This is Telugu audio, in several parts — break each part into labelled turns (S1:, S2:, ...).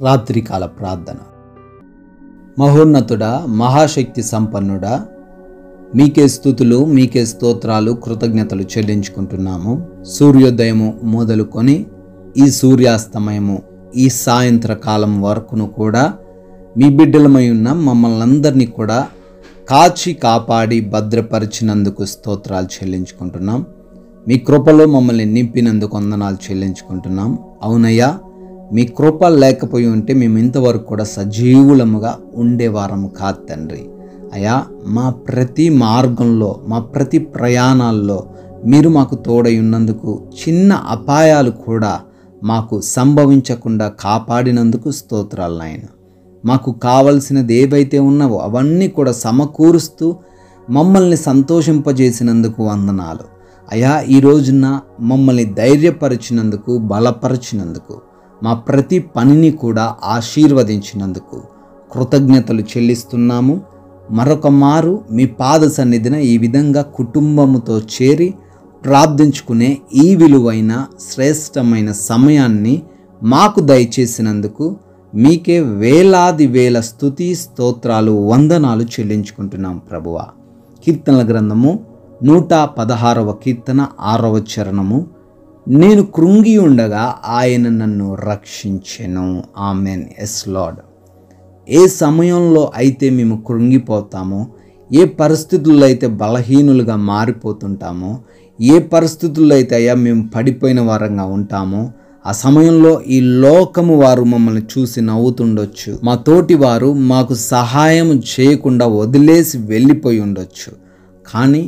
S1: రాత్రికాల ప్రార్థన. మహోన్నతుడా, మహాశక్తి సంపన్నుడా, మీకే స్తుతులు, మీకే స్తోత్రాలు, కృతజ్ఞతలు చెల్లించుకుంటున్నాము. సూర్యోదయము మొదలుకొని ఈ సూర్యాస్తమయము, ఈ సాయంత్రకాలం వరకును కూడా మీ బిడ్డలమై ఉన్న మమ్మల్ని అందరినీ కూడా కాచి కాపాడి భద్రపరిచినందుకు స్తోత్రాలు చెల్లించుకుంటున్నాం. మీ కృపలో మమ్మల్ని నింపినందుకు వందనాలు చెల్లించుకుంటున్నాం. అవునయ్యా, మీ కృప లేకపోయి ఉంటే మేము ఇంతవరకు కూడా సజీవులముగా ఉండేవారము కాదు తండ్రి. అయ్యా, మా ప్రతి మార్గంలో, మా ప్రతి ప్రయాణాల్లో మీరు మాకు తోడై ఉన్నందుకు, చిన్న అపాయాలు కూడా మాకు సంభవించకుండా కాపాడినందుకు స్తోత్రాలు నాయన. మాకు కావలసినది ఏవైతే ఉన్నావో అవన్నీ కూడా సమకూరుస్తూ మమ్మల్ని సంతోషింపజేసినందుకు వందనాలు. అయ్యా, ఈ రోజున మమ్మల్ని ధైర్యపరిచినందుకు, బలపరిచినందుకు, మా ప్రతి పనిని కూడా ఆశీర్వదించినందుకు కృతజ్ఞతలు చెల్లిస్తున్నాము. మరొక మారు మీ పాద సన్నిధిన ఈ విధంగా కుటుంబముతో చేరి ప్రార్థించుకునే ఈ విలువైన శ్రేష్టమైన సమయాన్ని మాకు దయచేసినందుకు మీకే వేలాది వేల స్తుతి స్తోత్రాలు, వందనాలు చెల్లించుకుంటున్నాం ప్రభువా. కీర్తనల గ్రంథము 116వ కీర్తన 6వ చరణము. నేను కృంగి ఉండగా ఆయన నన్ను రక్షించెను. ఆమెన్. Yes Lord. ఏ సమయంలో అయితే మేము కృంగిపోతామో, ఏ పరిస్థితుల్లో అయితే బలహీనులుగా మారిపోతుంటామో, ఏ పరిస్థితుల్లో అయితే అయ్యా మేము పడిపోయిన వారంగా ఉంటామో, ఆ సమయంలో ఈ లోకము వారు మమ్మల్ని చూసి నవ్వుతుండొచ్చు, మా తోటి వారు మాకు సహాయం చేయకుండా వదిలేసి వెళ్ళిపోయి ఉండొచ్చు. కానీ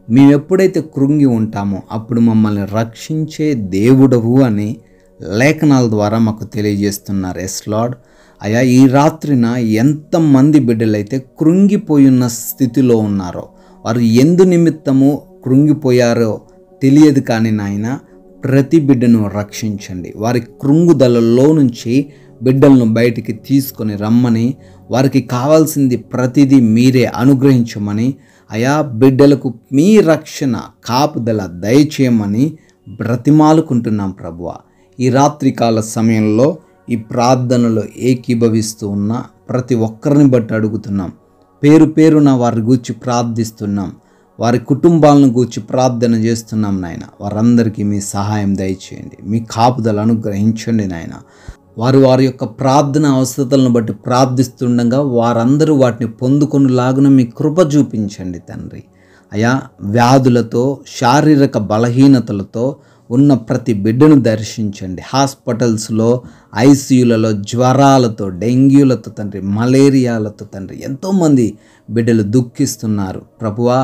S1: మేము ఎప్పుడైతే కృంగి ఉంటామో అప్పుడు మమ్మల్ని రక్షించే దేవుడవు అని లేఖనాల ద్వారా మాకు తెలియజేస్తున్నారు. Yes Lord. అయ్యా, ఈ రాత్రిన ఎంతమంది బిడ్డలైతే కృంగిపోయున్న స్థితిలో ఉన్నారో, వారు ఎందు నిమిత్తము కృంగిపోయారో తెలియదు. కానీ నాయన, ప్రతి బిడ్డను రక్షించండి. వారి కృంగుదలలో నుంచి బిడ్డలను బయటికి తీసుకొని రమ్మని, వారికి కావాల్సింది ప్రతిదీ మీరే అనుగ్రహించమని, అయా బిడ్డలకు మీ రక్షణ కాపుదల దయచేయమని బ్రతిమాలుకుంటున్నాం ప్రభువా. ఈ రాత్రికాల సమయంలో ఈ ప్రార్థనలో ఏకీభవిస్తూ ఉన్న ప్రతి ఒక్కరిని బట్టి అడుగుతున్నాం. పేరు పేరున వారి గూర్చి ప్రార్థిస్తున్నాం. వారి కుటుంబాలను గూర్చి ప్రార్థన చేస్తున్నాం నాయన. వారందరికీ మీ సహాయం దయచేయండి, మీ కాపుదల అనుగ్రహించండి నాయన. వారి యొక్క ప్రార్థన అవసరతలను బట్టి ప్రార్థిస్తుండగా వారందరూ వాటిని పొందుకొనిలాగున మీ కృప చూపించండి తండ్రి. అయా, వ్యాధులతో, శారీరక బలహీనతలతో ఉన్న ప్రతి బిడ్డను దర్శించండి. హాస్పిటల్స్లో, ఐసీయూలలో జ్వరాలతో, డెంగ్యూలతో తండ్రి, మలేరియాలతో తండ్రి ఎంతోమంది బిడ్డలు దుఃఖిస్తున్నారు ప్రభువా.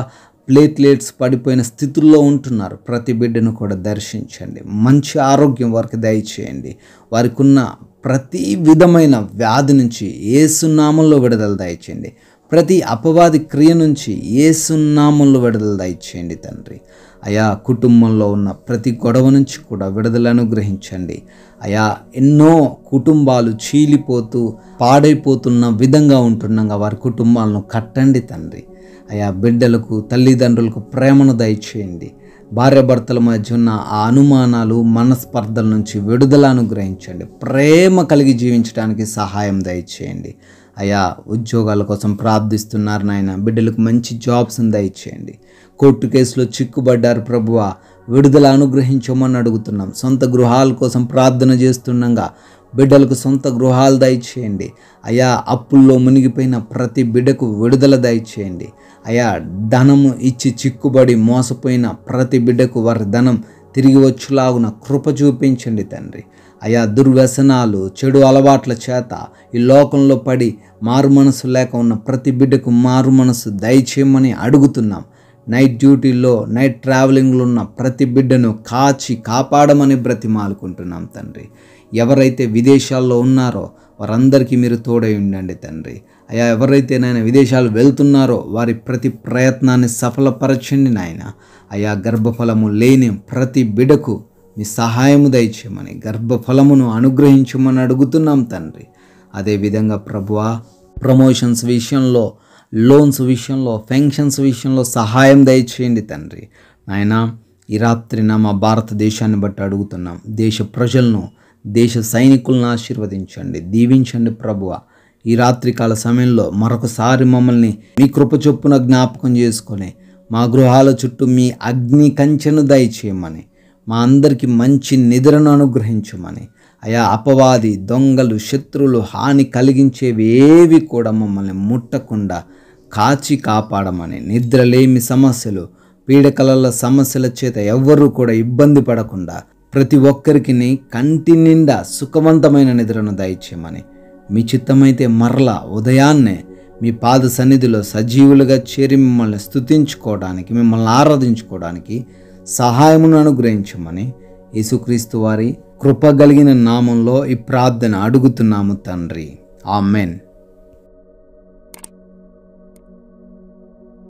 S1: ప్లేట్లెట్స్ పడిపోయిన స్థితుల్లో ఉంటున్నారు. ప్రతి బిడ్డను కూడా దర్శించండి. మంచి ఆరోగ్యం వారికి దయచేయండి. వారికి ఉన్న ప్రతి విధమైన వ్యాధి నుంచి యేసు నామములో విడుదల దయచేయండి. ప్రతి అపవాది క్రియ నుంచి యేసు నామములో విడుదల దయచేయండి తండ్రి. అయా, కుటుంబంలో ఉన్న ప్రతి గొడవ నుంచి కూడా విడుదల అనుగ్రహించండి. అయా, ఎన్నో కుటుంబాలు చీలిపోతూ పాడైపోతున్న విధంగా ఉంటుండగా వారి కుటుంబాలను కట్టండి తండ్రి. అయా, బిడ్డలకు, తల్లిదండ్రులకు ప్రేమను దయచేయండి. భార్యాభర్తల మధ్య ఉన్న ఆ అనుమానాలు, మనస్పర్ధల నుంచి విడుదల అనుగ్రహించండి. ప్రేమ కలిగి జీవించడానికి సహాయం దయచేయండి. అయా, ఉద్యోగాల కోసం ప్రార్థిస్తున్నారు నాయన. బిడ్డలకు మంచి జాబ్స్ని దయచేయండి. కోర్టు కేసులో చిక్కుబడ్డారు ప్రభువా, విడుదల అనుగ్రహించమని అడుగుతున్నాం. సొంత గృహాల కోసం ప్రార్థన చేస్తుండగా బిడ్డలకు సొంత గృహాలు దయచేయండి. అయా, అప్పుల్లో మునిగిపోయిన ప్రతి బిడ్డకు విడుదల దయచేయండి. అయా, ధనము ఇచ్చి చిక్కుబడి మోసపోయిన ప్రతి బిడ్డకు వారి ధనం తిరిగి వచ్చేలాగున కృప చూపించండి తండ్రి. అయా, దుర్వ్యసనాలు, చెడు అలవాట్ల చేత ఈ లోకంలో పడి మారు మనసు లేక ఉన్న ప్రతి బిడ్డకు మారు మనసు దయచేయమని అడుగుతున్నాం. నైట్ డ్యూటీలో, నైట్ ట్రావెలింగ్లో ఉన్న ప్రతి బిడ్డను కాచి కాపాడమని బ్రతిమాలుకుంటున్నాం తండ్రి. ఎవరైతే విదేశాల్లో ఉన్నారో వారందరికీ మీరు తోడై ఉండండి తండ్రి. అయా, ఎవరైతే నాయన విదేశాలు వెళ్తున్నారో వారి ప్రతి ప్రయత్నాన్ని సఫలపరచండి నాయన. అయా, గర్భఫలము లేని ప్రతి బిడ్డకు మీ సహాయము దయచేయమని, గర్భఫలమును అనుగ్రహించమని అడుగుతున్నాం తండ్రి. అదేవిధంగా ప్రభువా, ప్రమోషన్స్ విషయంలో, లోన్స్ విషయంలో, పెన్షన్స్ విషయంలో సహాయం దయచేయండి తండ్రి. నాయన, ఈ రాత్రిన మా భారతదేశాన్ని బట్టి అడుగుతున్నాం. దేశ ప్రజలను దేశ సైనికులను ఆశీర్వదించండి, దీవించండి ప్రభువా. ఈ రాత్రికాల సమయంలో మరొకసారి మమ్మల్ని మీ కృప చొప్పున జ్ఞాపకం చేసుకొని మా గృహాల చుట్టూ మీ అగ్ని కంచెను దయచేయమని, మా అందరికీ మంచి నిద్రను అనుగ్రహించమని, అయా అపవాది, దొంగలు, శత్రువులు హాని కలిగించేవి ఏవి కూడా మమ్మల్ని ముట్టకుండా కాచి కాపాడమని, నిద్రలేమి సమస్యలు, పీడకలల సమస్యల చేత ఎవ్వరూ కూడా ఇబ్బంది పడకుండా ప్రతి ఒక్కరికి కంటి నిండా సుఖవంతమైన నిద్రను దయచేయమని, మీ చిత్తమైతే మరలా ఉదయాన్నే మీ పాద సన్నిధిలో సజీవులుగా చేరి మిమ్మల్ని స్తుతించుకోవడానికి, మిమ్మల్ని ఆరాధించుకోవడానికి సహాయమును అనుగ్రహించమని యేసుక్రీస్తు వారి కృప కలిగిన నామంలో ఈ ప్రార్థన అడుగుతున్నాము తండ్రి. ఆమెన్.